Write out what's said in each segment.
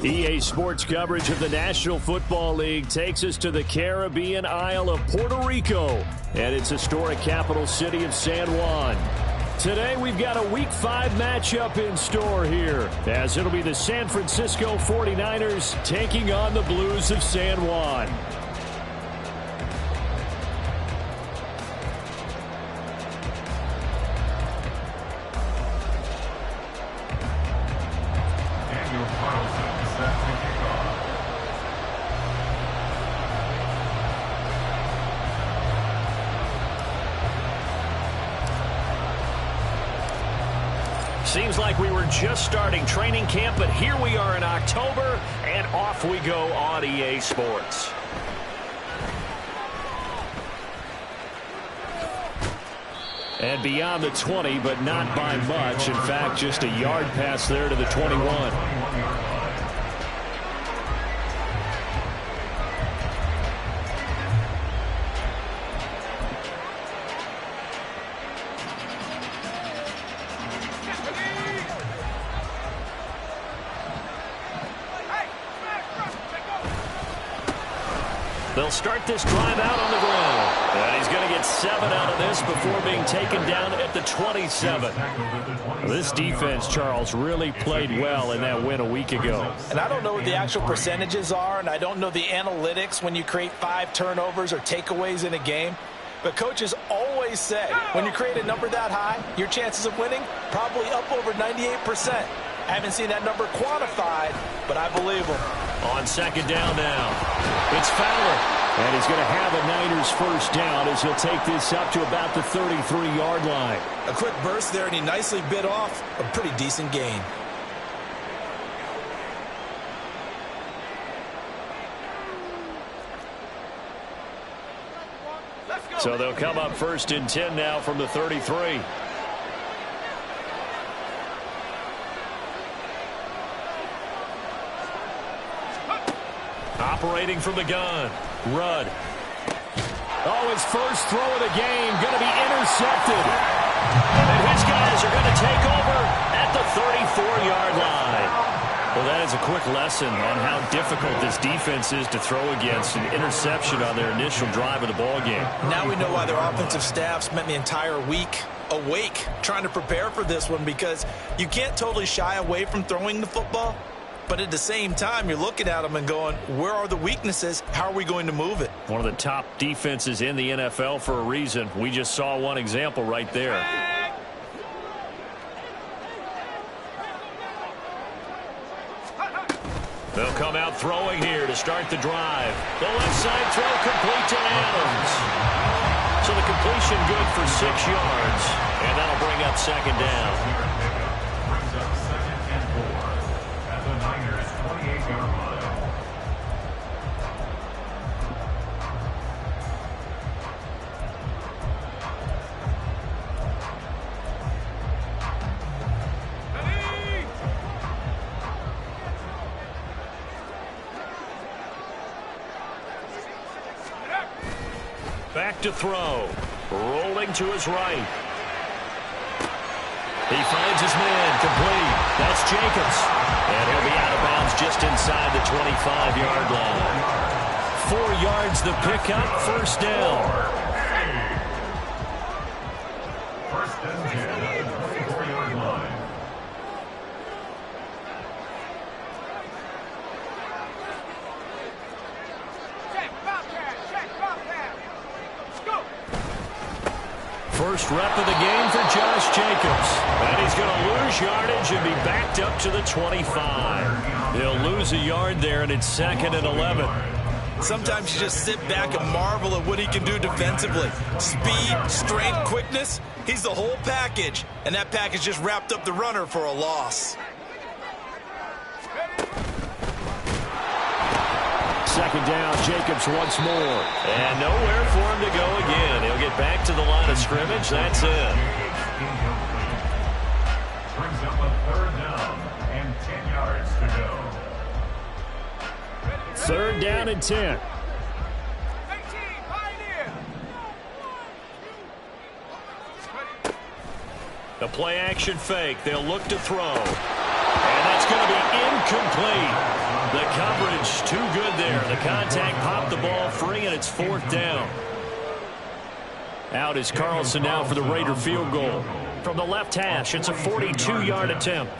EA Sports coverage of the National Football League takes us to the Caribbean Isle of Puerto Rico and its historic capital city of San Juan. Today we've got a Week 5 matchup in store here, as it'll be the San Francisco 49ers taking on the Blues of San Juan. Seems like we were just starting training camp, but here we are in October, and off we go on EA Sports. And beyond the 20, but not by much. In fact, just a yard pass there to the 21. They'll start this drive out on the ground. And he's going to get 7 out of this before being taken down at the 27. This defense, Charles, really played well in that win a week ago. And I don't know what the actual percentages are, and I don't know the analytics when you create 5 turnovers or takeaways in a game. But coaches always say when you create a number that high, your chances of winning probably up over 98%. I haven't seen that number quantified, but I believe them. On second down now, it's Fowler. And he's going to have a Niners first down as he'll take this up to about the 33-yard line. A quick burst there, and he nicely bit off a pretty decent gain. So they'll come up first and 10 now from the 33. Operating from the gun, Rudd. Oh, his first throw of the game going to be intercepted. And his guys are going to take over at the 34-yard line. Well, that is a quick lesson on how difficult this defense is to throw against. An interception on their initial drive of the ballgame. Now we know why their offensive staff spent the entire week awake trying to prepare for this one, because you can't totally shy away from throwing the football. But at the same time, you're looking at them and going, where are the weaknesses? How are we going to move it? One of the top defenses in the NFL for a reason. We just saw one example right there. They'll come out throwing here to start the drive. The left side throw complete to Adams. So the completion good for 6 yards. And that'll bring up second down. Back to throw. Rolling to his right. He finds his man complete. That's Jacobs. And he'll be out of bounds just inside the 25-yard line. 4 yards the pickup, first down. First and 10 at the 24-yard line. First rep of the game for Josh Jacobs. And he's going to lose yardage and be backed up to the 25. They'll lose a yard there, and it's second and 11. Sometimes you just sit back and marvel at what he can do defensively. Speed, strength, quickness, he's the whole package. And that package just wrapped up the runner for a loss. Second down, Jacobs once more. And nowhere for him to go again. He'll get back to the line of scrimmage. That's it. Brings up a third down and 10 yards to go. Third down and 10. The play action fake. They'll look to throw. And that's going to be incomplete. The coverage too good there. The contact popped the ball free, and it's fourth down. Out is Carlson now for the Raider field goal. From the left hash, it's a 42-yard attempt.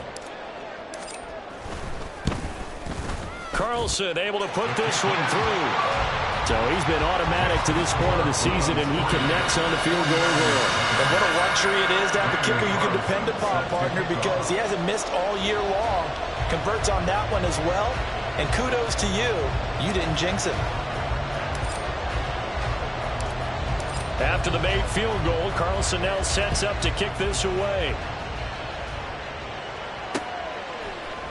Carlson able to put this one through. So he's been automatic to this point of the season, and he connects on the field goal rail. And what a luxury it is to have a kicker you can depend upon, partner, because he hasn't missed all year long. Converts on that one as well. And kudos to you. You didn't jinx him. After the made field goal, Carlson now sets up to kick this away.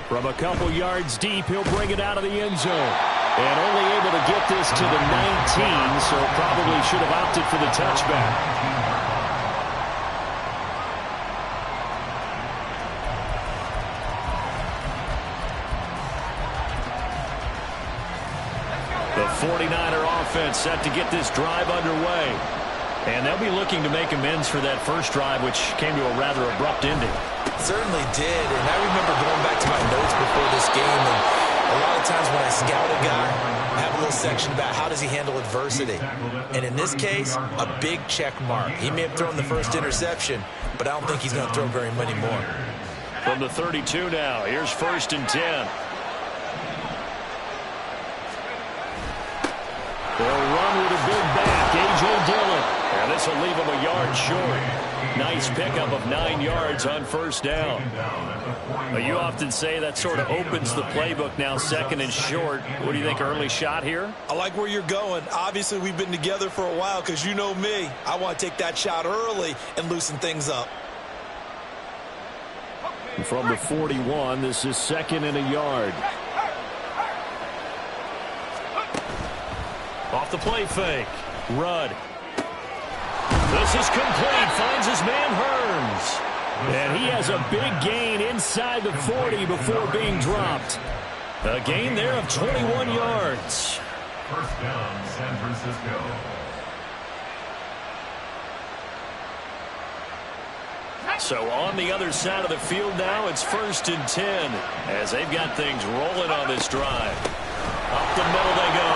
From a couple yards deep, he'll bring it out of the end zone. And only able to get this to the 19, so probably should have opted for the touchback. The 49er offense set to get this drive underway. And they'll be looking to make amends for that first drive, which came to a rather abrupt ending. Certainly did, and I remember going back to my notes before this game, and a lot of times when I scout a guy, I have a little section about how does he handle adversity. And in this case, a big check mark. He may have thrown the first interception, but I don't think he's going to throw very many more. From the 32 now, here's 1st and 10. They'll run with a big back, A.J. Dillon. And this will leave him a yard short. Nice pickup of 9 yards on first down. But you often say that sort of opens the playbook now, 2nd and short. What do you think, early shot here? I like where you're going. Obviously, we've been together for a while because you know me. I want to take that shot early and loosen things up. From the 41, this is 2nd and a yard. Off the play fake. Rudd. This is complete. Finds his man Hearns. And he has a big gain inside the 40 before being dropped. A gain there of 21 yards. First down, San Francisco. So on the other side of the field now, it's 1st and 10 as they've got things rolling on this drive. Up the middle they go.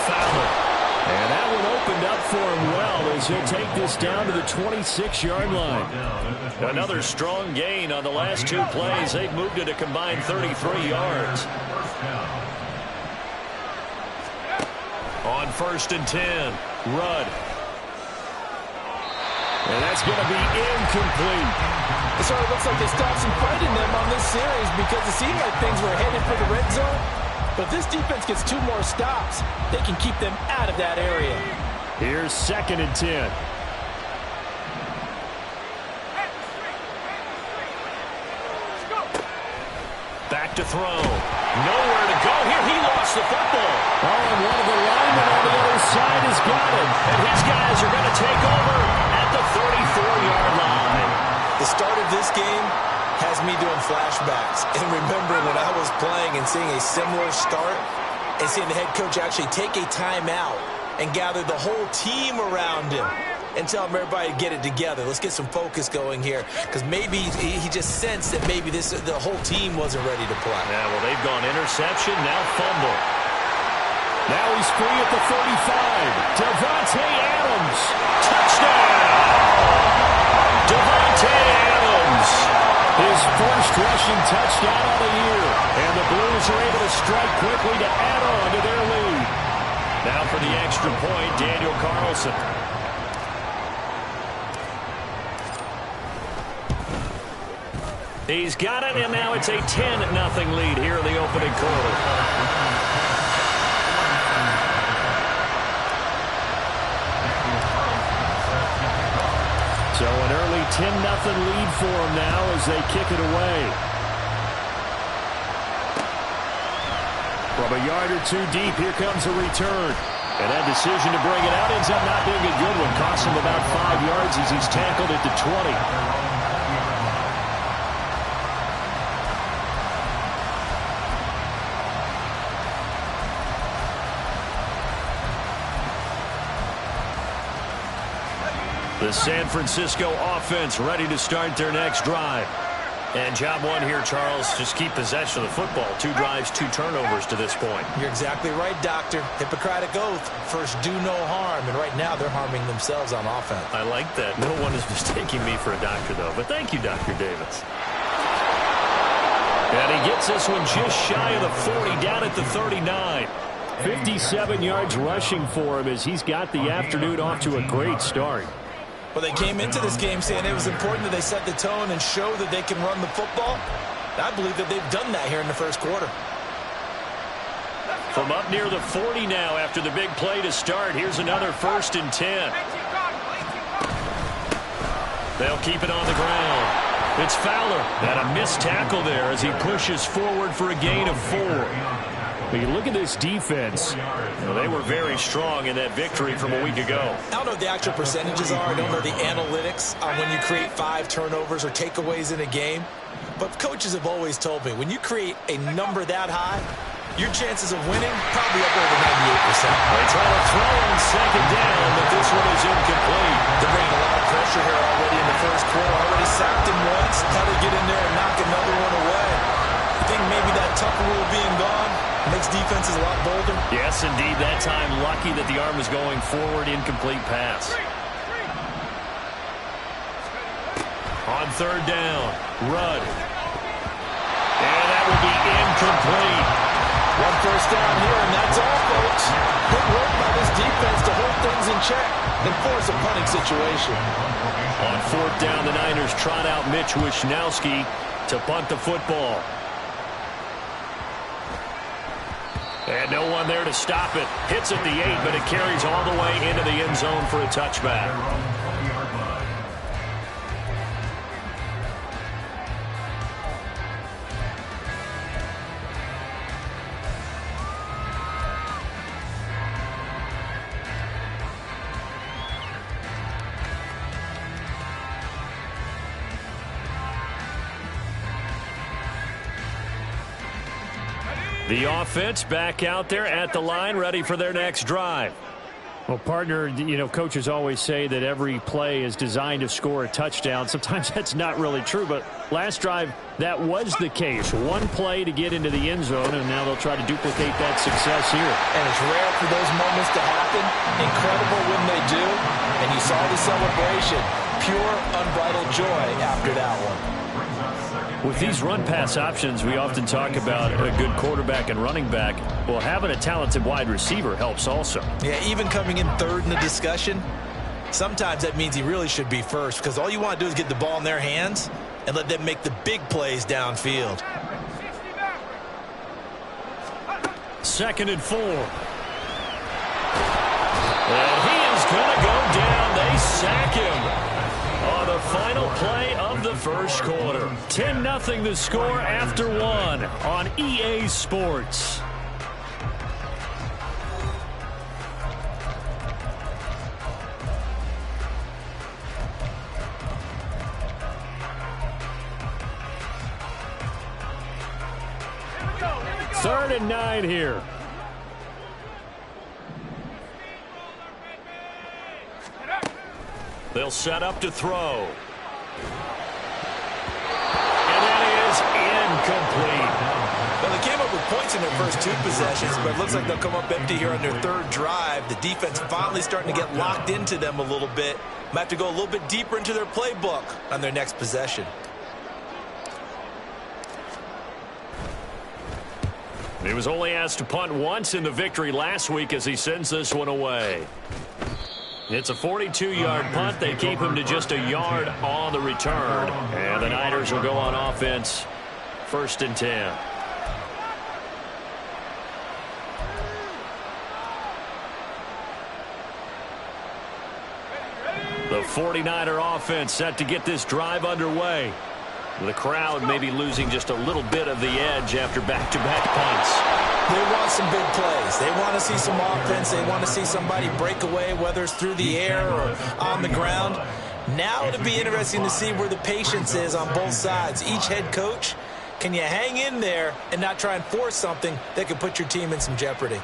Fowler. And that one opened up for him well as he'll take this down to the 26-yard line. Another strong gain on the last 2 plays. They've moved it a combined 33 yards. On 1st and 10, Rudd. And that's going to be incomplete. It sort of looks like they stopped some fight in them on this series because it seemed like things were headed for the red zone. But if this defense gets 2 more stops, they can keep them out of that area. Here's 2nd and 10. Back to throw. Nowhere to go here. He lost the football. Oh, and one of the linemen on the other side has got it. And his guys are going to take over at the 34-yard line. The start of this game has me doing flashbacks and remembering when I was playing and seeing a similar start and seeing the head coach actually take a timeout and gather the whole team around him and tell everybody to get it together. Let's get some focus going here because maybe he just sensed that maybe the whole team wasn't ready to play. Yeah, well, they've gone interception, now fumble. Now he's free at the 35. Davante Adams. Touchdown! Davante Adams. His first rushing touchdown of the year. And the Blues are able to strike quickly to add on to their lead. Now for the extra point, Daniel Carlson. He's got it, and now it's a 10-0 lead here in the opening quarter. So an early 10-0 lead for them now as they kick it away. From a yard or 2 deep, here comes a return. And that decision to bring it out ends up not being a good one. Costs him about 5 yards as he's tackled at the 20. The San Francisco offense ready to start their next drive. And job one here, Charles, just keep possession of the football. 2 drives, 2 turnovers to this point. You're exactly right, Doctor. Hippocratic oath. First, do no harm. And right now, they're harming themselves on offense. I like that. No one is mistaking me for a doctor, though. But thank you, Dr. Davis. And he gets this one just shy of the 40, down at the 39. 57 yards rushing for him as he's got the afternoon off to a great start. Well, they came into this game saying it was important that they set the tone and show that they can run the football. I believe that they've done that here in the first quarter. From up near the 40 now after the big play to start. Here's another 1st and 10. They'll keep it on the ground. It's Fowler. And a missed tackle there as he pushes forward for a gain of 4. But you look at this defense. Well, they were very strong in that victory from a week ago. I don't know what the actual percentages are. I don't know the analytics on when you create 5 turnovers or takeaways in a game. But coaches have always told me, when you create a number that high, your chances of winning probably up over 98%. They try to throw on 2nd down, but this one is incomplete. They're bringing a lot of pressure here already in the first quarter. Already sacked him once. How to get in there and knock another one away. I think maybe that Tucker rule being gone makes defenses a lot bolder. Yes, indeed. That time, lucky that the arm was going forward. Incomplete pass. On 3rd down, Rudd. And that will be incomplete. 1 first down here, and that's all, folks. Good work by this defense to hold things in check and force a punting situation. On 4th down, the Niners trot out Mitch Wishnowski to punt the football. And no one there to stop it. Hits at the 8, but it carries all the way into the end zone for a touchback. The offense back out there at the line, ready for their next drive. Well, partner, you know, coaches always say that every play is designed to score a touchdown. Sometimes that's not really true, but last drive, that was the case. 1 play to get into the end zone, and now they'll try to duplicate that success here. And it's rare for those moments to happen. Incredible when they do. And you saw the celebration. Pure, unbridled joy after that one. With these run-pass options, we often talk about a good quarterback and running back. Well, having a talented wide receiver helps also. Yeah, even coming in 3rd in the discussion, sometimes that means he really should be first, because all you want to do is get the ball in their hands and let them make the big plays downfield. 2nd and 4. And he is going to go down. They sack him on the final play of the first quarter. 10-0 the score after 1 on EA Sports. Third and 9 here. They'll set up to throw. And that is incomplete. Well, they came up with points in their first 2 possessions, but it looks like they'll come up empty here on their 3rd drive. The defense finally starting to get locked into them a little bit. Might have to go a little bit deeper into their playbook on their next possession. He was only asked to punt once in the victory last week as he sends this one away. It's a 42-yard punt. They keep him to just a yard on the return. And the Niners will go on offense. 1st and 10. The 49er offense set to get this drive underway. The crowd may be losing just a little bit of the edge after back-to-back punts. They want some big plays. They want to see some offense. They want to see somebody break away, whether it's through the air or on the ground. Now it'll be interesting to see where the patience is on both sides. Each head coach, can you hang in there and not try and force something that could put your team in some jeopardy?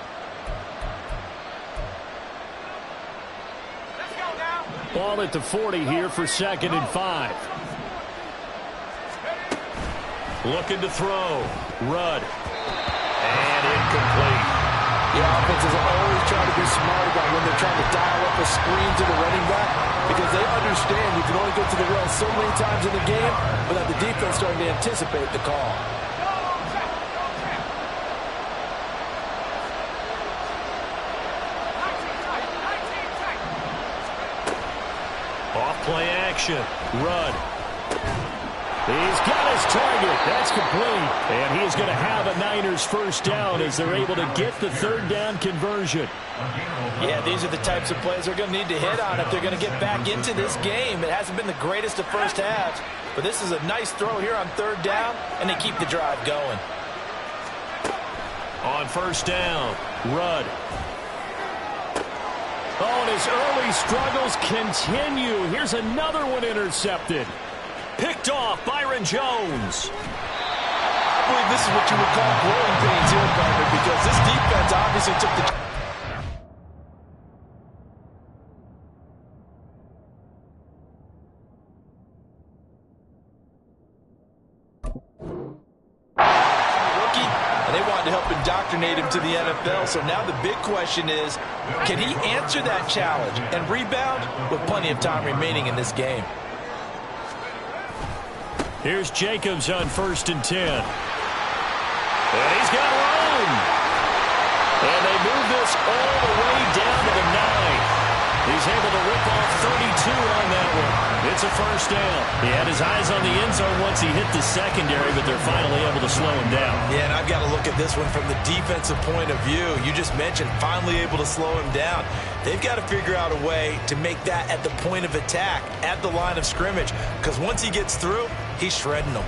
Ball at the 40 here for 2nd and 5. Looking to throw. Rudd. And incomplete. Yeah, offenses are always trying to be smart about when they're trying to dial up a screen to the running back because they understand you can only get to the well so many times in the game without the defense starting to anticipate the call. Off play action. Rudd. He's got his target. That's complete. And he's going to have a Niners first down as they're able to get the third down conversion. Yeah, these are the types of plays they're going to need to hit on if they're going to get back into this game. It hasn't been the greatest of first halves, but this is a nice throw here on third down, and they keep the drive going. On first down, Rudd. Oh, and his early struggles continue. Here's another one intercepted. Picked off Byron Jones. I believe this is what you would call growing pains here, partner, because this defense obviously took the... rookie, and they wanted to help indoctrinate him to the NFL. So now the big question is, can he answer that challenge and rebound with plenty of time remaining in this game? Here's Jacobs on 1st and 10. And he's got room. And they move this all the way down to the 9. He's able to rip off 32 on that one. It's a first down. He had his eyes on the end zone once he hit the secondary, but they're finally able to slow him down. Yeah, and I've got to look at this one from the defensive point of view. You just mentioned finally able to slow him down. They've got to figure out a way to make that at the point of attack, at the line of scrimmage, because once he gets through, he's shredding them.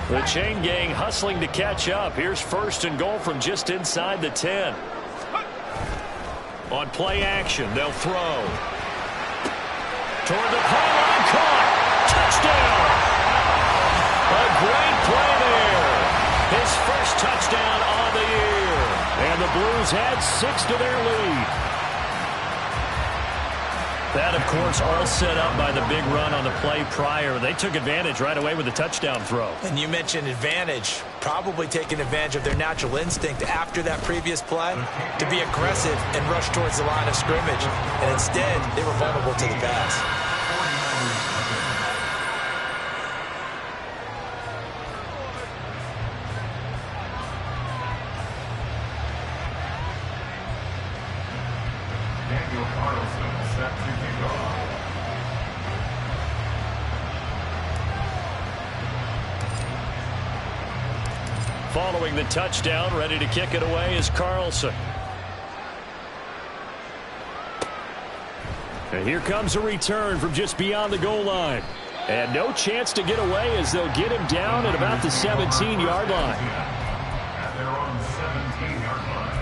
The chain gang hustling to catch up. Here's 1st and goal from just inside the 10. On play action, they'll throw. Toward the pylon, caught. Touchdown. A great play there. His first touchdown on the year. And the Blues add 6 to their lead. That, of course, all set up by the big run on the play prior. They took advantage right away with a touchdown throw. And you mentioned advantage, probably taking advantage of their natural instinct after that previous play to be aggressive and rush towards the line of scrimmage. And instead, they were vulnerable to the pass. Following the touchdown, ready to kick it away is Carlson. And here comes a return from just beyond the goal line. And no chance to get away as they'll get him down at about the 17-yard line. At their own 17-yard line.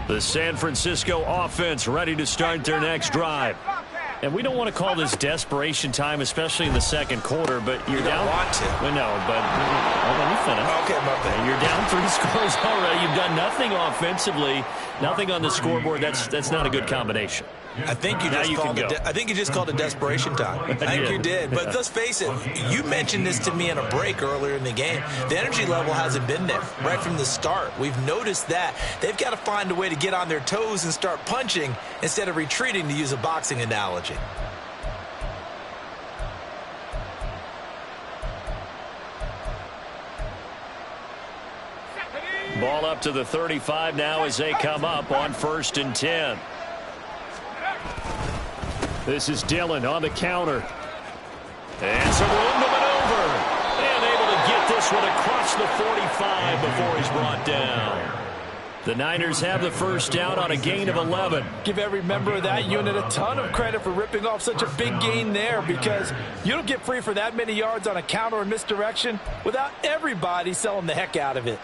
The San Francisco offense ready to start their next drive. And we don't want to call this desperation time, especially in the second quarter, but you're down. You don't want to. Well, no, but let me finish. Okay, my bad. You're down 3 scores already. You've done nothing offensively, nothing on the scoreboard. That's not a good combination. I think you just called it desperation time. I think you did. But let's face it, you mentioned this to me in a break earlier in the game. The energy level hasn't been there right from the start. We've noticed that. They've got to find a way to get on their toes and start punching instead of retreating, to use a boxing analogy. Ball up to the 35 now as they come up on 1st and 10. This is Dillon on the counter. And some room to maneuver. And able to get this one across the 45 before he's brought down. The Niners have the first down on a gain of 11. Give every member of that unit a ton of credit for ripping off such a big gain there, because you don't get free for that many yards on a counter or misdirection without everybody selling the heck out of it.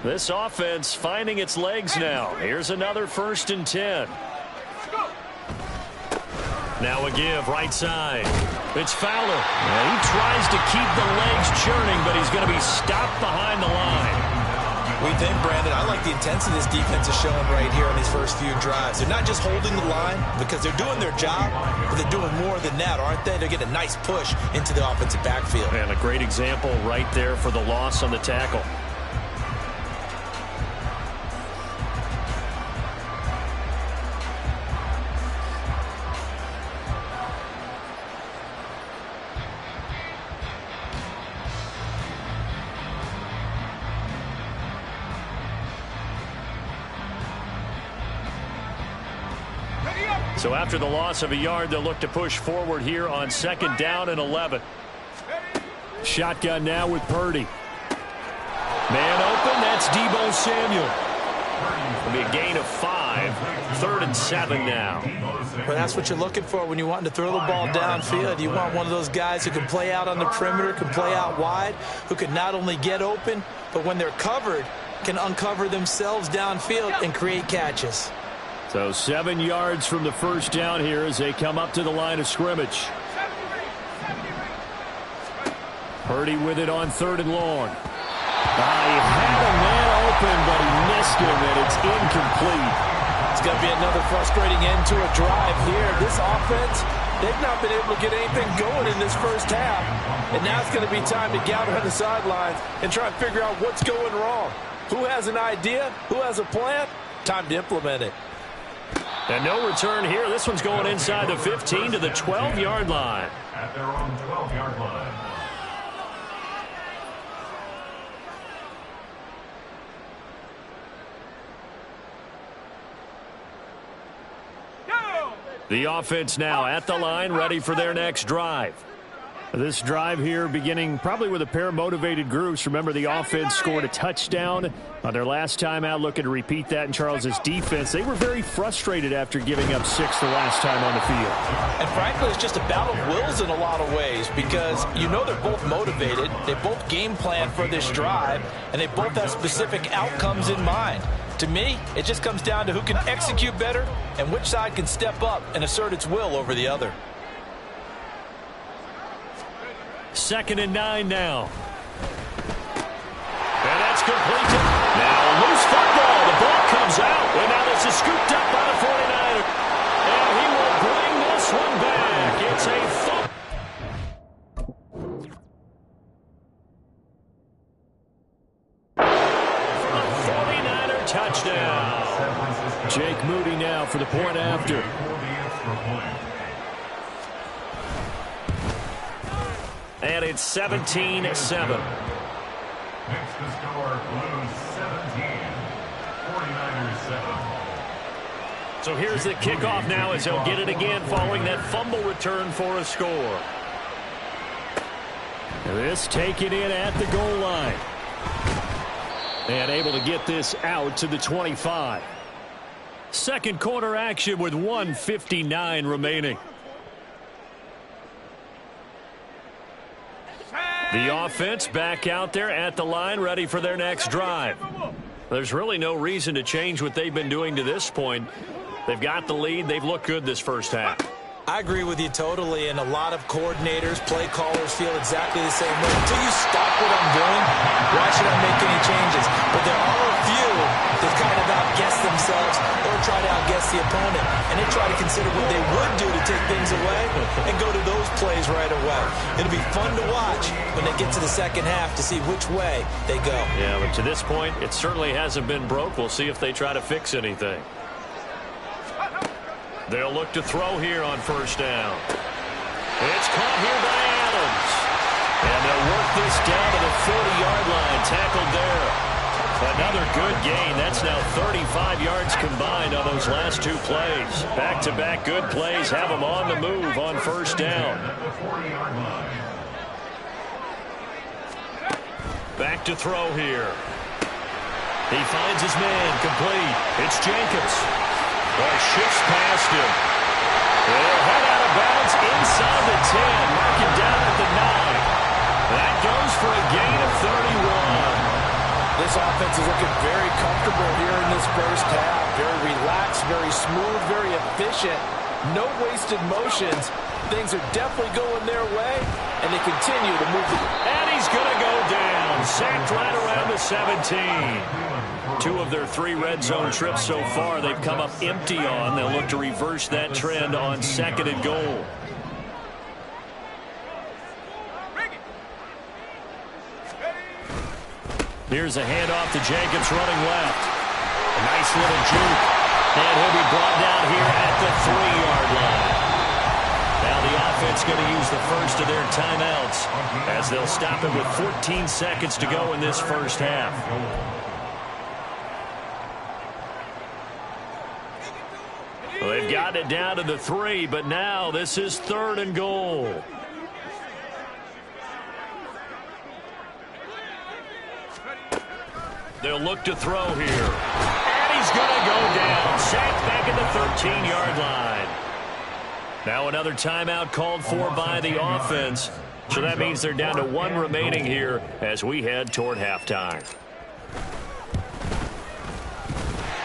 This offense finding its legs now. Here's another 1st and 10. Now a give, right side. It's Fowler. And he tries to keep the legs churning, but he's going to be stopped behind the line. We think, Brandon, I like the intensity this defense is showing right here on these first few drives. They're not just holding the line because they're doing their job, but they're doing more than that, aren't they? They're getting a nice push into the offensive backfield. And a great example right there for the loss on the tackle. So after the loss of a yard, they'll look to push forward here on 2nd down and 11. Shotgun now with Purdy. Man open, that's Deebo Samuel. It'll be a gain of 5. 3rd and 7 now. Well, that's what you're looking for when you're wanting to throw the ball downfield. You want one of those guys who can play out on the perimeter, can play out wide, who can not only get open, but when they're covered, can uncover themselves downfield and create catches. So 7 yards from the first down here as they come up to the line of scrimmage. Purdy with it on 3rd and long. He had a man open, but he missed him, and it's incomplete. It's going to be another frustrating end to a drive here. This offense, they've not been able to get anything going in this first half. And now it's going to be time to gather on the sidelines and try and figure out what's going wrong. Who has an idea? Who has a plan? Time to implement it. And no return here. This one's going inside the 15 to the 12-yard line. At their own 12-yard line. The offense now at the line, ready for their next drive. This drive here beginning probably with a pair of motivated groups. Remember, the offense scored a touchdown on their last time out. Looking to repeat that in Charles's defense. They were very frustrated after giving up 6 the last time on the field. And frankly, it's just a battle of wills in a lot of ways, because you know they're both motivated. They both game plan for this drive, and they both have specific outcomes in mind. To me, it just comes down to who can execute better and which side can step up and assert its will over the other. 2nd and 9 now. And that's complete. Now loose football. The ball comes out. And now this is scooped up by the 49ers. And he will bring this one back. It's a for a 49er touchdown. Jake Moody now for the point after. And it's 17-7. Next to score, Blues 17, 49ers 7. So here's the kickoff now as he'll get it again following that fumble return for a score. This taken in at the goal line. And able to get this out to the 25. Second quarter action with 1:59 remaining. The offense back out there at the line, ready for their next drive. There's really no reason to change what they've been doing to this point. They've got the lead. They've looked good this first half. I agree with you totally, and a lot of coordinators, play callers feel exactly the same way. Until you stop what I'm doing, why should I make any changes? But there are a few that kind of outguess themselves or try to outguess the opponent, and they try to consider what they would do to take things away and go to those plays right away. It'll be fun to watch when they get to the second half to see which way they go. Yeah, but to this point, it certainly hasn't been broke. We'll see if they try to fix anything. They'll look to throw here on first down. It's caught here by Adams. And they'll work this down to the 40-yard line. Tackled there. Another good gain. That's now 35 yards combined on those last two plays. Back-to-back good plays have them on the move on first down. Back to throw here. He finds his man, complete. It's Jacobs. Boy, shifts past him. They'll head out of bounds inside the 10. Mark it down at the 9. That goes for a gain of 31. This offense is looking very comfortable here in this first half. Very relaxed, very smooth, very efficient. No wasted motions. Things are definitely going their way, and they continue to move. And he's going to go down. Sacked right around the 17. 2 of their 3 red zone trips so far they've come up empty on. They'll look to reverse that trend on 2nd and goal. Here's a handoff to Jacobs running left. A nice little juke. And he'll be brought down here at the 3-yard line. Now the offense going to use the first of their timeouts as they'll stop it with 14 seconds to go in this first half. Well, they've gotten it down to the 3, but now this is 3rd and goal. They'll look to throw here. And he's going to go down. Sacked back at the 13-yard line. Now another timeout called for by the offense. So that means they're down to 1 remaining here as we head toward halftime.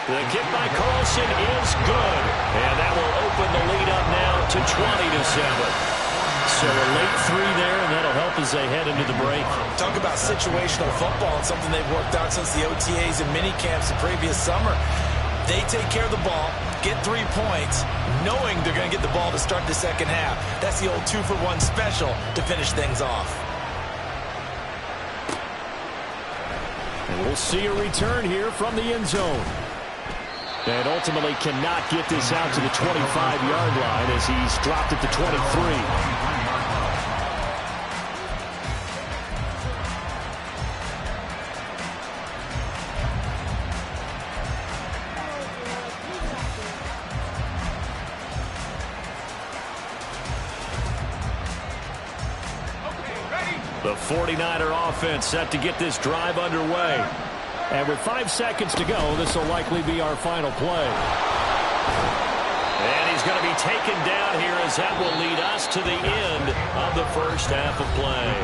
The kick by Carlson is good. And that will open the lead up now to 20-7. So a late 3 there, and that'll help as they head into the break. Talk about situational football and something they've worked out since the OTAs and mini camps the previous summer. They take care of the ball, get 3 points, knowing they're going to get the ball to start the second half. That's the old 2-for-1 special to finish things off. And we'll see a return here from the end zone. And ultimately cannot get this out to the 25-yard line as he's dropped at the 23. The 49er offense set to get this drive underway. And with 5 seconds to go, this will likely be our final play. And he's going to be taken down here as that will lead us to the end of the first half of play.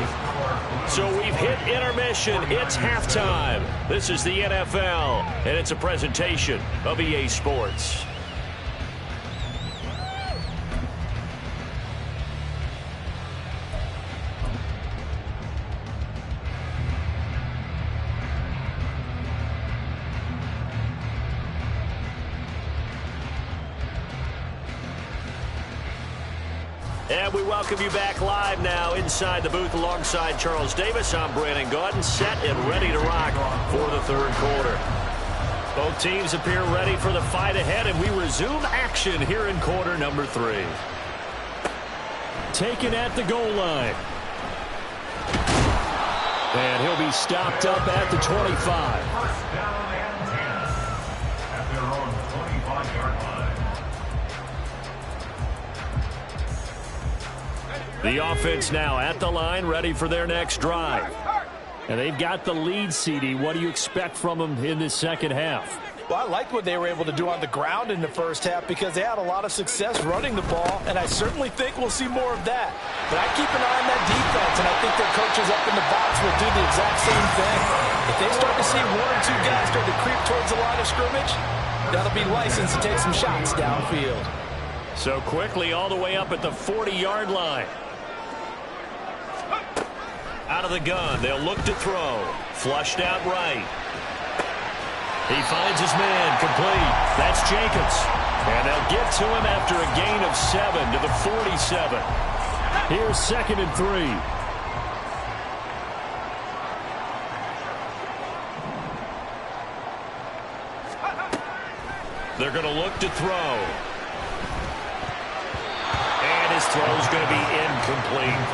So we've hit intermission. It's halftime. This is the NFL, and it's a presentation of EA Sports. And we welcome you back live now inside the booth alongside Charles Davis. I'm Brandon Gaudin, set and ready to rock for the 3rd quarter. Both teams appear ready for the fight ahead, and we resume action here in quarter number 3. Taken at the goal line. And he'll be stopped up at the 25. First down and 10 at their own 25-yard line. The offense now at the line, ready for their next drive. And they've got the lead, CD. What do you expect from them in this second half? Well, I liked what they were able to do on the ground in the first half because they had a lot of success running the ball, and I certainly think we'll see more of that. But I keep an eye on that defense, and I think their coaches up in the box will do the exact same thing. If they start to see 1 or 2 guys start to creep towards the line of scrimmage, that'll be licensed to take some shots downfield. So quickly all the way up at the 40-yard line. Out of the gun, they'll look to throw. Flushed out right. He finds his man, complete. That's Jacobs. And they'll get to him after a gain of 7 to the 47. Here's 2nd and 3. They're going to look to throw. And his throw's going to be incomplete.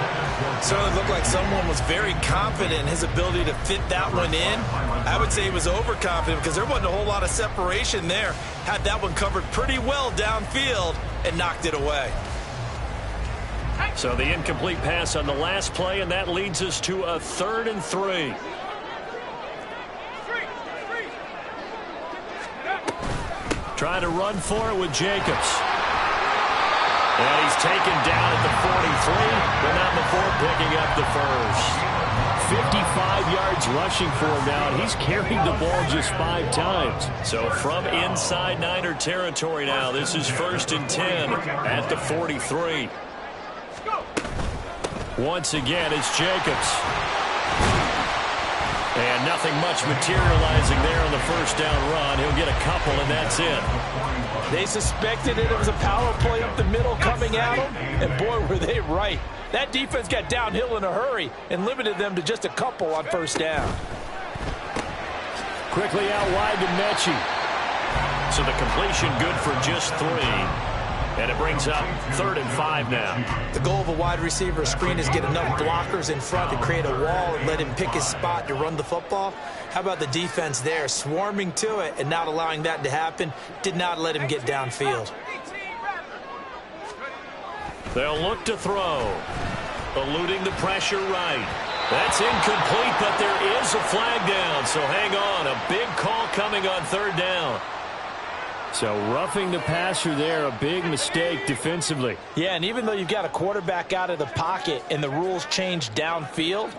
Certainly looked like someone was very confident in his ability to fit that one in. I would say he was overconfident because there wasn't a whole lot of separation there. Had that one covered pretty well downfield and knocked it away. So the incomplete pass on the last play, and that leads us to a 3rd and 3. Trying to run for it with Jacobs. And he's taken down at the 43, but not before picking up the first. 55 yards rushing for him now, and he's carried the ball just 5 times. So from inside Niner territory now, this is 1st and 10 at the 43. Once again, it's Jacobs. And nothing much materializing there on the first down run. He'll get a couple, and that's it. They suspected it was a power play up the middle coming at them, and boy, were they right. That defense got downhill in a hurry and limited them to just a couple on first down. Quickly out wide to Mechie. So the completion good for just 3. And it brings up 3rd and 5 now. The goal of a wide receiver screen is get enough blockers in front to create a wall and let him pick his spot to run the football. How about the defense there, swarming to it and not allowing that to happen? Did not let him get downfield. They'll look to throw. Eluding the pressure right. That's incomplete, but there is a flag down, so hang on. A big call coming on 3rd down. So roughing the passer there, a big mistake defensively. Yeah, and even though you've got a quarterback out of the pocket and the rules change downfield,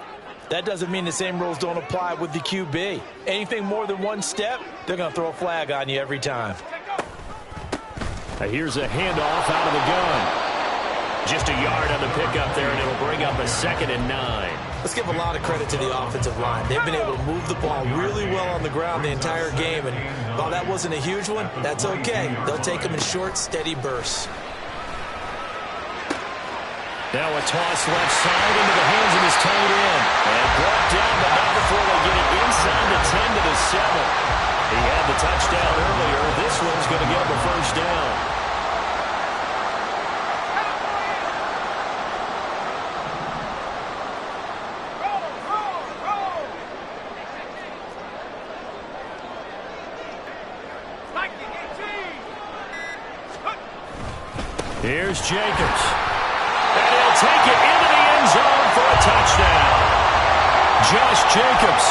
that doesn't mean the same rules don't apply with the QB. Anything more than 1 step, they're going to throw a flag on you every time. Now here's a handoff out of the gun. Just a yard on the pickup there, and it'll bring up a 2nd and 9. Let's give a lot of credit to the offensive line. They've been able to move the ball really well on the ground the entire game, and while that wasn't a huge one, that's okay. They'll take them in short, steady bursts. Now a toss left side into the hands of his tight end. And brought down, but not before they get it inside the 10 to the 7. He had the touchdown earlier. This one's going to get him a first down. Here's Jacobs. And he'll take it into the end zone for a touchdown. Josh Jacobs,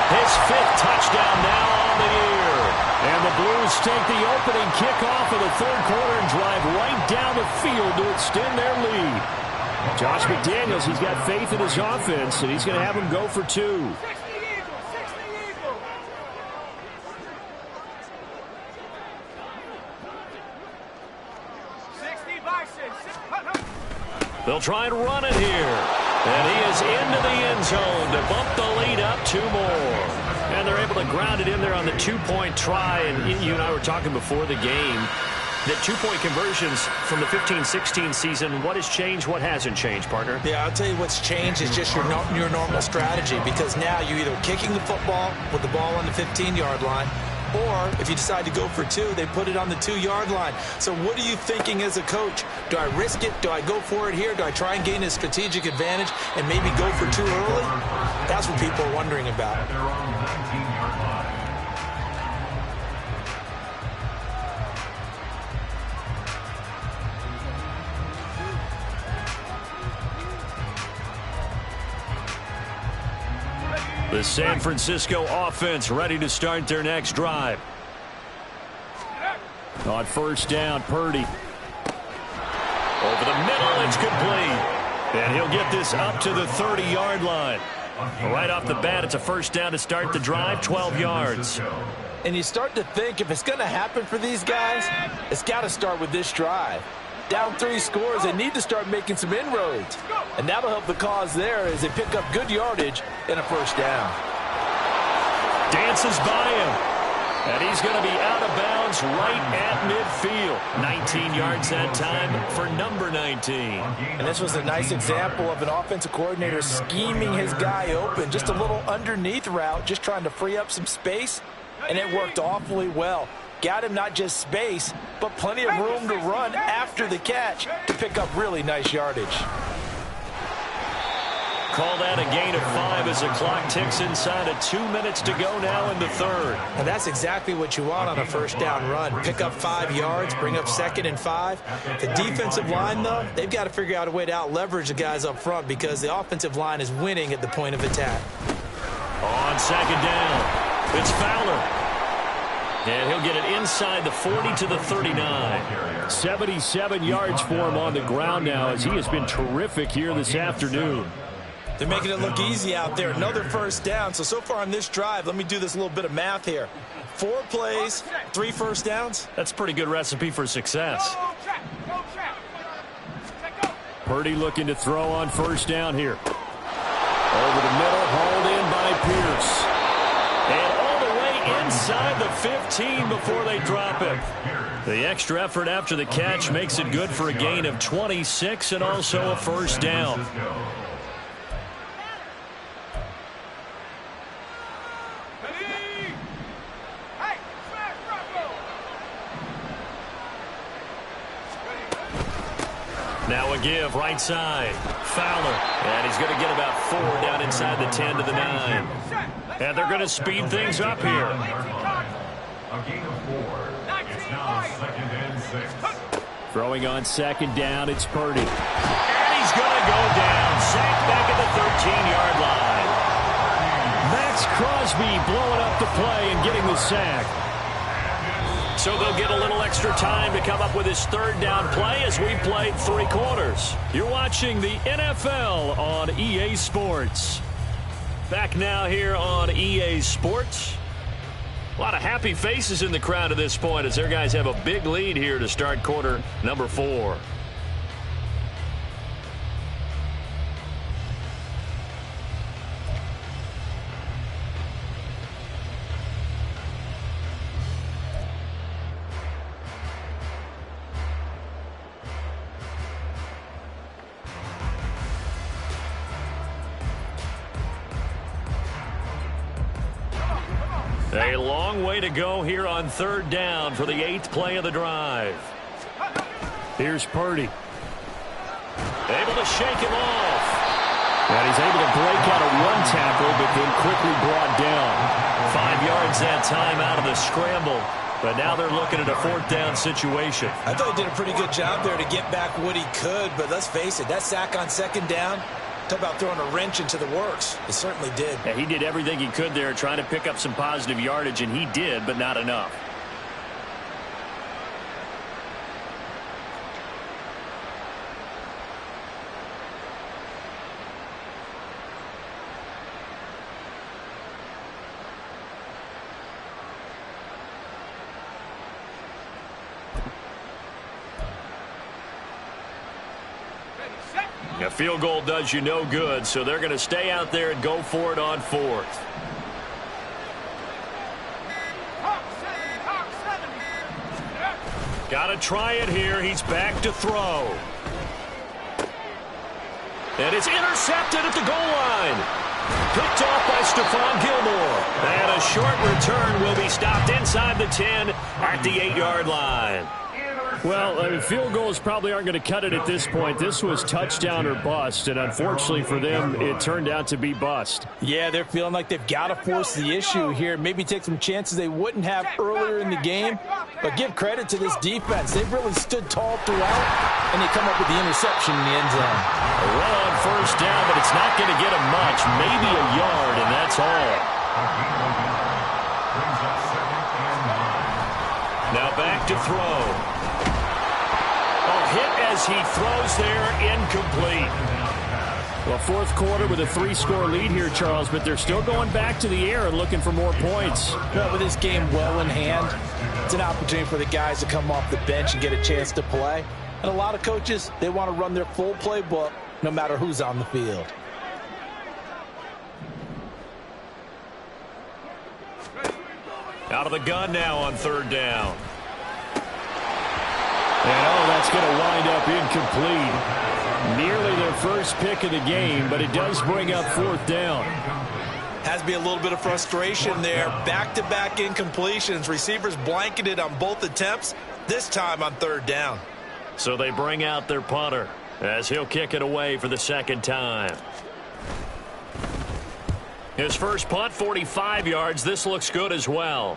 his 5th touchdown now on the year. And the Blues take the opening kickoff of the 3rd quarter and drive right down the field to extend their lead. Josh McDaniels, he's got faith in his offense, and he's going to have him go for 2. They'll try and run it here. And he is into the end zone to bump the lead up 2 more. And they're able to ground it in there on the 2-point try. And you and I were talking before the game that 2-point conversions from the 15-16 season, what has changed, what hasn't changed, partner? Yeah, I'll tell you what's changed is just your normal strategy, because now you're either kicking the football with the ball on the 15-yard line, or if you decide to go for 2, they put it on the 2-yard line. So what are you thinking as a coach? Do I risk it? Do I go for it here? Do I try and gain a strategic advantage and maybe go for 2 early? That's what people are wondering about. At their own 19-yard line. The San Francisco offense ready to start their next drive. On first down, Purdy. Over the middle, it's complete. And he'll get this up to the 30-yard line. Right off the bat, it's a first down to start the drive, 12 yards. And you start to think if it's going to happen for these guys, it's got to start with this drive. Down 3 scores, they need to start making some inroads. And that'll help the cause there as they pick up good yardage in a first down. Dances by him. And he's going to be out of bounds right at midfield. 19 yards that time for number 19. And this was a nice example of an offensive coordinator scheming his guy open. Just a little underneath route, just trying to free up some space. And it worked awfully well. Got him not just space, but plenty of room to run after the catch to pick up really nice yardage. Call that a gain of 5 as the clock ticks inside of 2 minutes to go now in the 3rd. And that's exactly what you want on a first down run. Pick up 5 yards, bring up 2nd and 5. The defensive line, though, they've got to figure out a way to out-leverage the guys up front because the offensive line is winning at the point of attack. On 2nd down, it's Fowler. And he'll get it inside the 40 to the 39. 77 yards for him on the ground now as he has been terrific here this afternoon. They're making it look easy out there. Another first down. So far on this drive, let me do this little bit of math here. 4 plays, 3 first downs. That's a pretty good recipe for success. Purdy looking to throw on first down here. Over the middle, hauled in by Pierce. And all the way inside the 15 before they drop it. The extra effort after the catch makes it good for a gain of 26 and also a first down. Now a give, right side. Fowler. And he's going to get about 4 down inside the 10 to the 9. And they're going to speed things up here. A gain of 4. It's now 2nd and 6. Throwing on second down, it's Purdy. And he's going to go down. Sacked back at the 13-yard line. Max Crosby blowing up the play and getting the sack. So they'll get a little extra time to come up with his 3rd down play as we played 3 quarters. You're watching the NFL on EA Sports. Back now here on EA Sports. A lot of happy faces in the crowd at this point as their guys have a big lead here to start quarter number 4. A long way to go here on 3rd down for the 8th play of the drive. Here's Purdy. Able to shake him off. And he's able to break out of 1 tackle, but then quickly brought down. 5 yards that time out of the scramble. But now they're looking at a 4th down situation. I thought he did a pretty good job there to get back what he could, but let's face it, that sack on 2nd down, talk about throwing a wrench into the works. It certainly did. Yeah, he did everything he could there trying to pick up some positive yardage, and he did, but not enough. A field goal does you no good, so they're going to stay out there and go for it on 4th. Got to try it here. He's back to throw. And it's intercepted at the goal line. Picked off by Stephon Gilmore. And a short return will be stopped inside the 10 at the 8-yard line. Well, I mean, field goals probably aren't going to cut it at this point. This was touchdown or bust, and unfortunately for them, it turned out to be bust. Yeah, they're feeling like they've got to force the issue here. Maybe take some chances they wouldn't have earlier in the game. But give credit to this defense. They've really stood tall throughout, and they come up with the interception in the end zone. A run on 1st down, but it's not going to get him much. Maybe a yard, and that's all. Now back to throw. Hit as he throws there, incomplete. Well, 4th quarter with a 3-score lead here, Charles, but they're still going back to the air and looking for more points. Well, with this game well in hand, it's an opportunity for the guys to come off the bench and get a chance to play. And a lot of coaches, they want to run their full playbook no matter who's on the field. Out of the gun now on 3rd down. And, that's going to wind up incomplete. Nearly their first pick of the game, but it does bring up 4th down. Has to be a little bit of frustration there. Back-to-back incompletions. Receivers blanketed on both attempts, this time on 3rd down. So they bring out their punter as he'll kick it away for the 2nd time. His first punt, 45 yards. This looks good as well.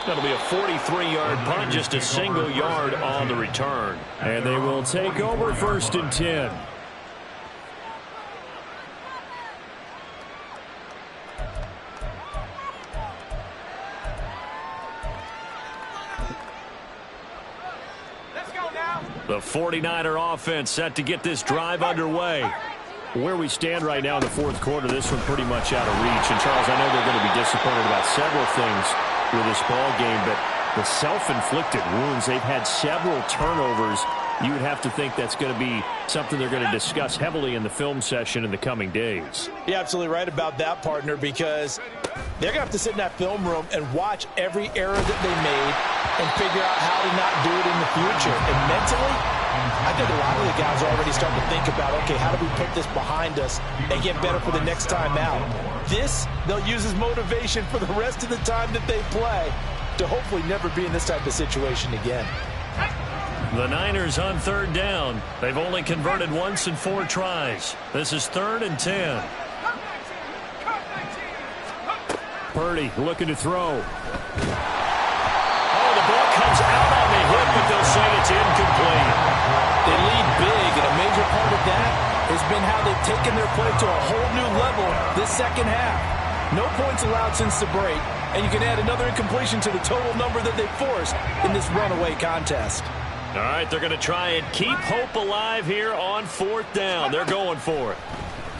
That'll be a 43-yard punt, just a single yard on the return. And they will take over 1st and 10. The 49er offense set to get this drive underway. Where we stand right now in the fourth quarter, this one pretty much out of reach. And, Charles, I know they're going to be disappointed about several things with this ball game, but the self-inflicted wounds, they've had several turnovers. You would have to think that's going to be something they're going to discuss heavily in the film session in the coming days. You're absolutely right about that, partner, because they're going to have to sit in that film room and watch every error that they made and figure out how to not do it in the future. And mentally, I think a lot of the guys are already starting to think about, okay, how do we put this behind us and get better for the next time out? This, they'll use as motivation for the rest of the time that they play to hopefully never be in this type of situation again. The Niners on third down. They've only converted once in 4 tries. This is 3rd and 10. Purdy looking to throw. Oh, the ball comes out on the hit, but they'll say it's incomplete. They lead big, and a major part of that has been how they've taken their play to a whole new level this second half. No points allowed since the break, and you can add another incompletion to the total number that they forced in this runaway contest. All right, they're going to try and keep hope alive here on 4th down. They're going for it.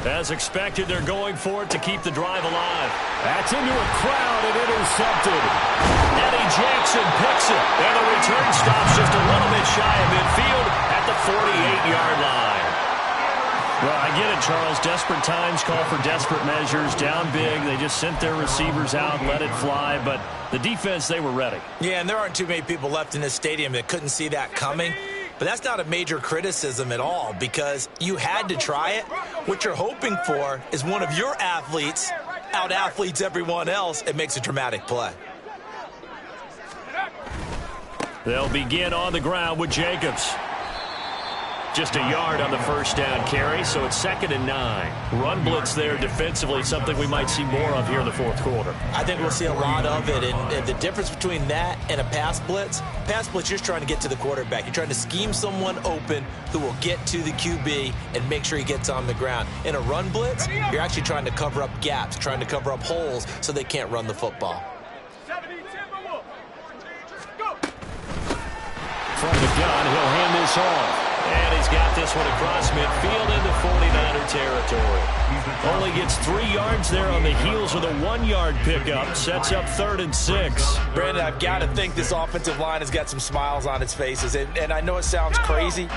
As expected, they're going for it to keep the drive alive. That's into a crowd and intercepted. Eddie Jackson picks it, and the return stops just a little bit shy of midfield at the 48-yard line. Well, I get it, Charles. Desperate times call for desperate measures. Down big, they just sent their receivers out and let it fly, but the defense, they were ready. Yeah, and there aren't too many people left in this stadium that couldn't see that coming. But that's not a major criticism at all because you had to try it. What you're hoping for is one of your athletes out-athletes everyone else and makes a dramatic play. They'll begin on the ground with Jacobs. Just a yard on the first down carry, so it's 2nd and 9. Run blitz there defensively, something we might see more of here in the fourth quarter. I think we'll see a lot of it, and the difference between that and a pass blitz, you're just trying to get to the quarterback. You're trying to scheme someone open who will get to the QB and make sure he gets on the ground. In a run blitz, you're actually trying to cover up gaps, trying to cover up holes so they can't run the football. From the gun, he'll hand this off. And he's got this one across midfield into 49er territory. Only gets 3 yards there on the heels of the 1-yard pickup. Sets up 3rd and 6. Brandon, I've got to think this offensive line has got some smiles on its faces. And I know it sounds crazy,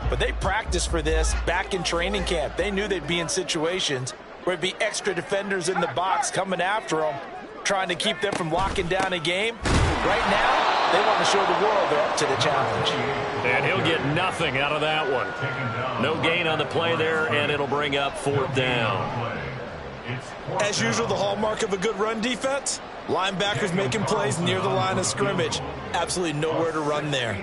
but they practiced for this back in training camp. They knew they'd be in situations where it'd be extra defenders in the box coming after them, trying to keep them from locking down a game. Right now, they want to show the world they're up to the challenge. And he'll get nothing out of that one. No gain on the play there, and it'll bring up 4th down. As usual, the hallmark of a good run defense, linebackers making plays near the line of scrimmage. Absolutely nowhere to run there.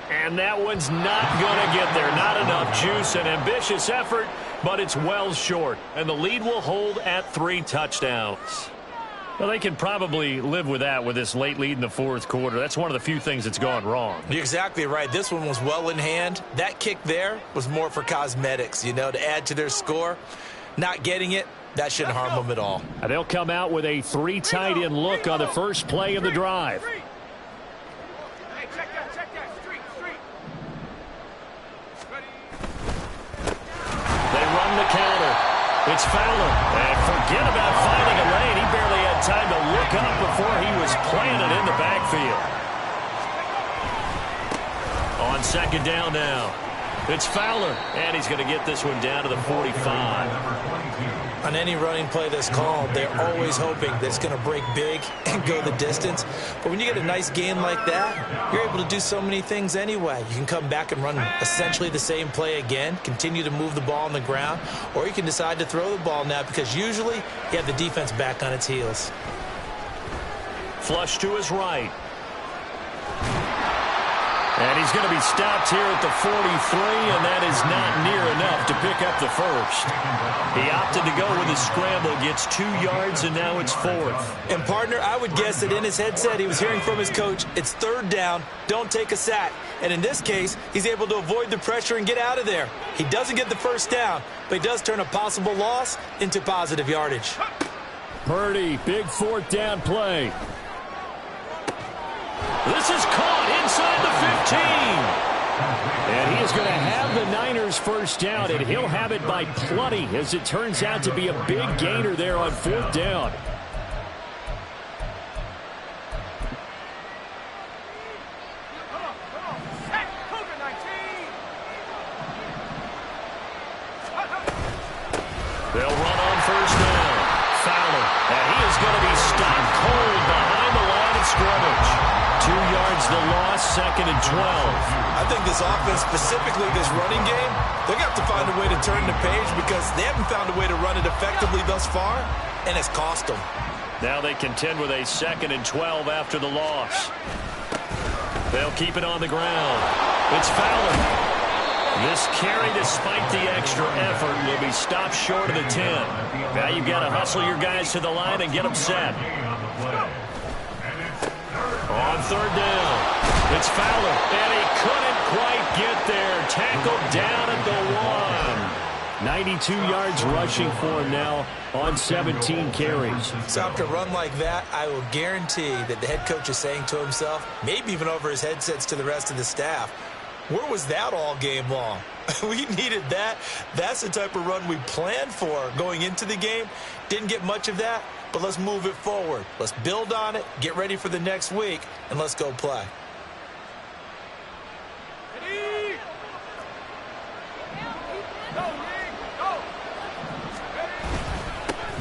And that one's not going to get there. Not enough juice. An ambitious effort, but it's well short. And the lead will hold at 3 touchdowns. Well, they can probably live with that with this late lead in the fourth quarter. That's one of the few things that's gone wrong. You're exactly right. This one was well in hand. That kick there was more for cosmetics, to add to their score. Not getting it, that shouldn't harm them at all. And they'll come out with a 3 tight end look on the first play of the drive. It's Fowler. And forget about finding a lane. He barely had time to look up before he was planted in the backfield. On 2nd down now, it's Fowler. And he's going to get this one down to the 45. On any running play that's called, they're always hoping that it's going to break big and go the distance. But when you get a nice gain like that, you're able to do so many things anyway. You can come back and run essentially the same play again, continue to move the ball on the ground, or you can decide to throw the ball now because usually you have the defense back on its heels. Flush to his right. And he's going to be stopped here at the 43, and that is not near enough to pick up the first. He opted to go with a scramble, gets 2 yards, and now it's 4th. And, partner, I would guess that in his headset he was hearing from his coach, it's 3rd down, don't take a sack. And in this case, he's able to avoid the pressure and get out of there. He doesn't get the first down, but he does turn a possible loss into positive yardage. Purdy, big 4th down play. This is caught inside the 15. And he is going to have the Niners first down, and he'll have it by plenty, as it turns out to be a big gainer there on 4th down. They'll run on first down. Fowler, and he is going to be stopped cold behind the line of scrimmage. 2 yards the loss, 2nd and 12. I think this offense, specifically this running game, they're going to have to find a way to turn the page because they haven't found a way to run it effectively thus far, and it's cost them. Now they contend with a 2nd and 12 after the loss. They'll keep it on the ground. It's Fowler. This carry, despite the extra effort, will be stopped short of the 10. Now you've got to hustle your guys to the line and get them set. On 3rd down, it's Fowler, and he couldn't quite get there. Tackled down at the 1. 92 yards rushing for him now on 17 carries. So after a run like that, I will guarantee that the head coach is saying to himself, maybe even over his headsets to the rest of the staff, where was that all game long? We needed that. That's the type of run we planned for going into the game. Didn't get much of that, but let's move it forward. Let's build on it, get ready for the next week, and let's go play.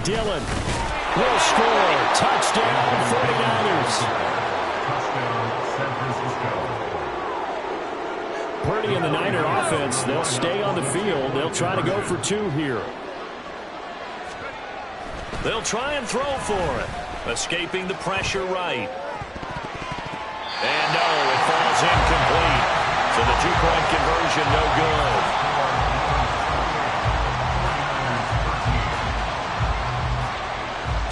Dillon will score. Touchdown, 49ers. Touchdown, San Francisco. Purdy and the Niner offense, they'll stay on the field. They'll try to go for 2 here. They'll try and throw for it. Escaping the pressure right. And no, it falls incomplete. So the 2-point conversion no good.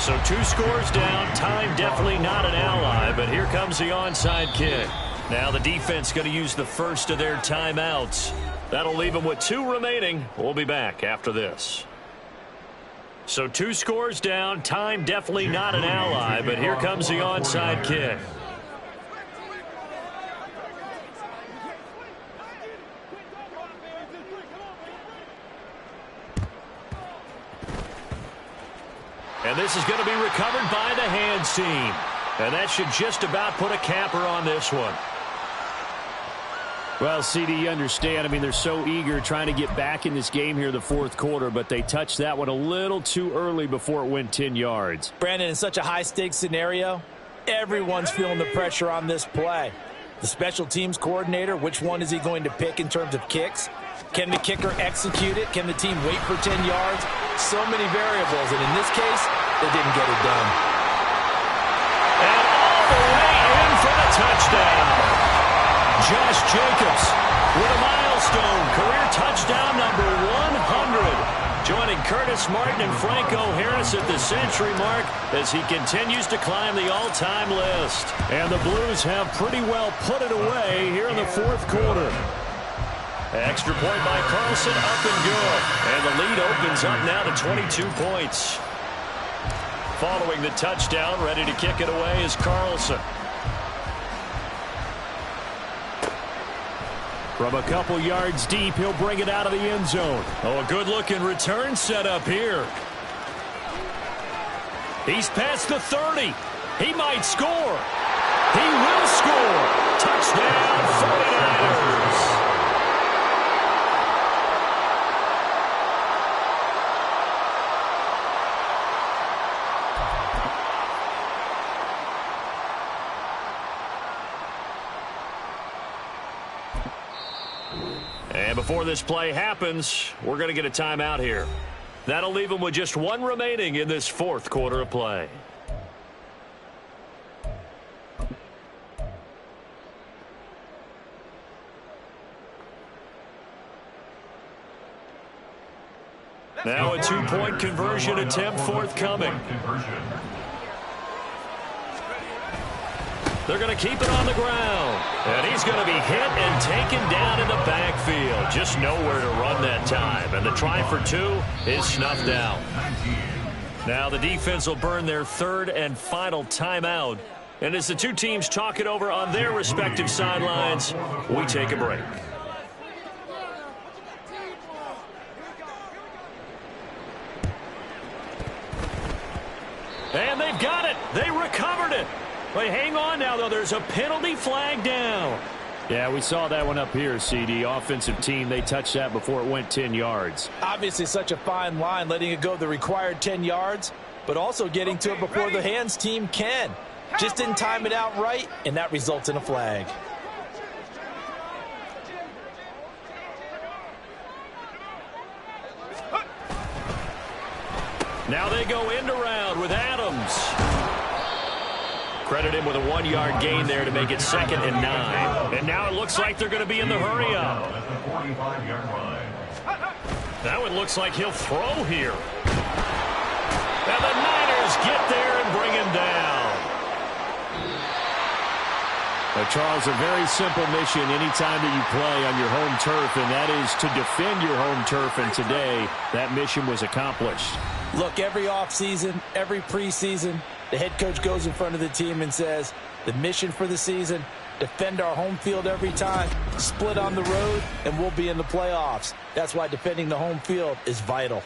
So 2 scores down. Time definitely not an ally, but here comes the onside kick. Now the defense going to use the first of their timeouts. That'll leave them with 2 remaining. We'll be back after this. So 2 scores down. Time definitely not an ally, but here comes the onside kick. And this is going to be recovered by the hands team. And that should just about put a capper on this one. Well, CD, you understand. I mean, they're so eager trying to get back in this game here in the 4th quarter, but they touched that one a little too early before it went 10 yards. Brandon, in such a high-stakes scenario, everyone's feeling the pressure on this play. The special teams coordinator, which one is he going to pick in terms of kicks? Can the kicker execute it? Can the team wait for 10 yards? So many variables, and in this case, they didn't get it done. And all the way in for the touchdown. Josh Jacobs with a milestone, career touchdown number 100. Joining Curtis Martin and Franco Harris at the century mark as he continues to climb the all-time list. And the Blues have pretty well put it away here in the 4th quarter. Extra point by Carlson, up and good. And the lead opens up now to 22 points. Following the touchdown, ready to kick it away is Carlson. From a couple yards deep, he'll bring it out of the end zone. Oh, a good-looking return set up here. He's past the 30. He might score. He will score. Touchdown, 49ers. And before this play happens, we're going to get a timeout here. That'll leave them with just 1 remaining in this 4th quarter of play. Now a two-point conversion attempt forthcoming. They're going to keep it on the ground. And he's going to be hit and taken down in the backfield. Just nowhere to run that time. And the try for two is snuffed out. Now the defense will burn their third and final timeout. And as the two teams talk it over on their respective sidelines, we take a break. And they've got it. They recovered it. But hang on now, though. There's a penalty flag down. Yeah, we saw that one up here, CD. Offensive team, they touched that before it went 10 yards. Obviously such a fine line, letting it go the required 10 yards, but also getting to it before the hands team can. Just didn't time it out right, and that results in a flag. Now they go end around with Adams. Credit him with a 1-yard gain there to make it 2nd and 9. And now it looks like they're going to be in the hurry-up. Now it looks like he'll throw here. And the Niners get there and bring him down. Charles, a very simple mission anytime that you play on your home turf, and that is to defend your home turf. And today, that mission was accomplished. Look, every offseason, every preseason, the head coach goes in front of the team and says, the mission for the season, defend our home field every time, split on the road, and we'll be in the playoffs. That's why defending the home field is vital.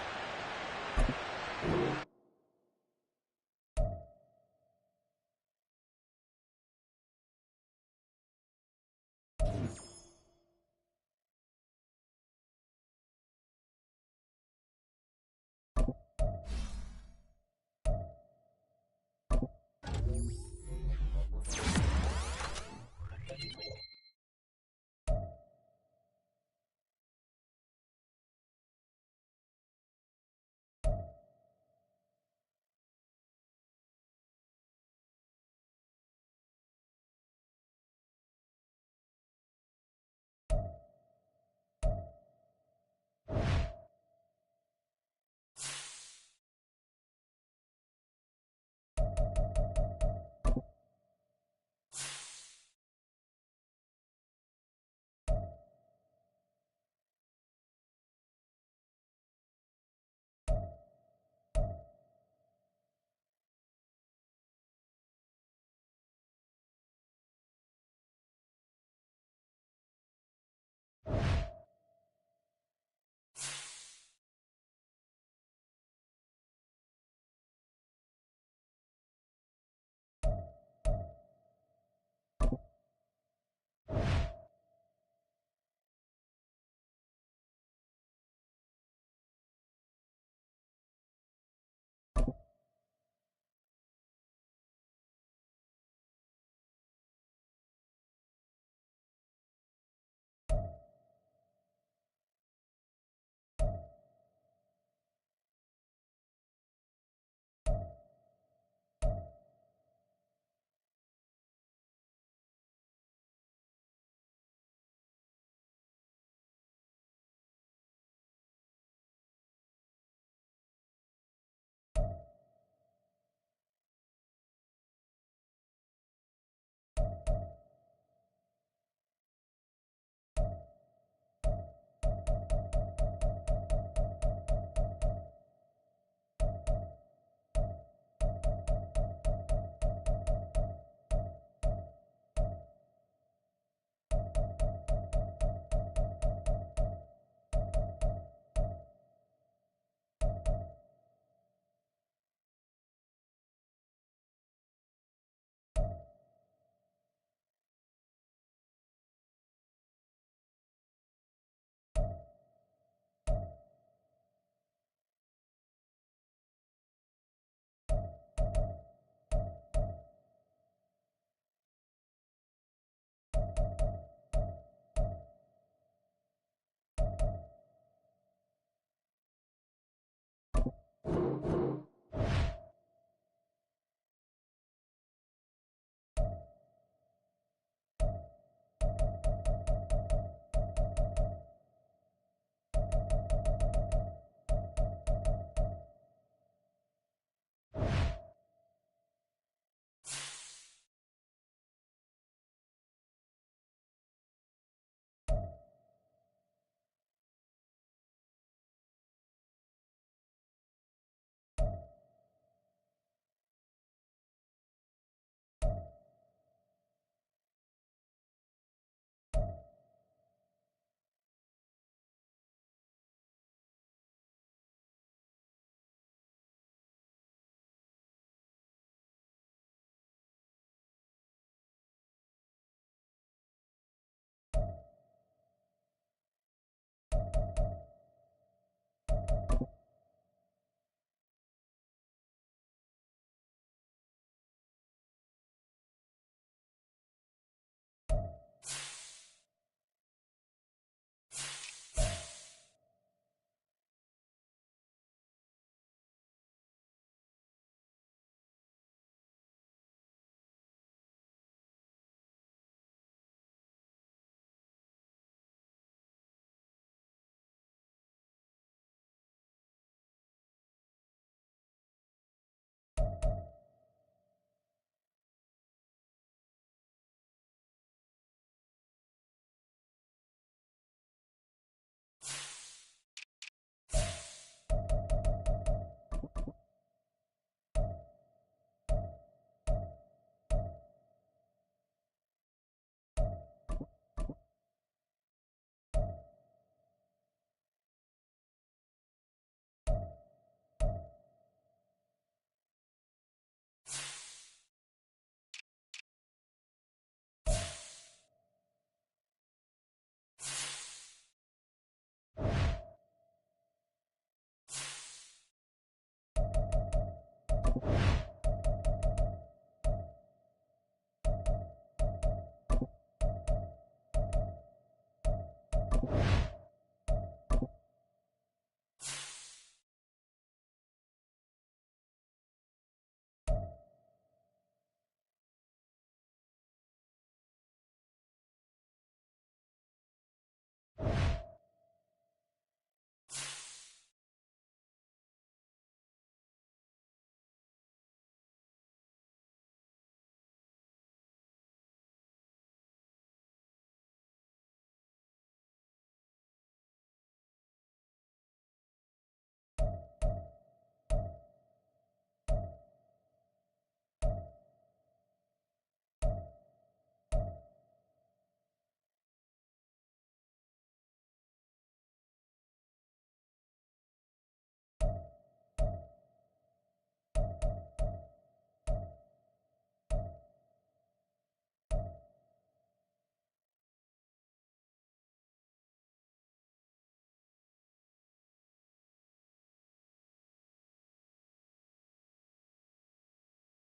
it.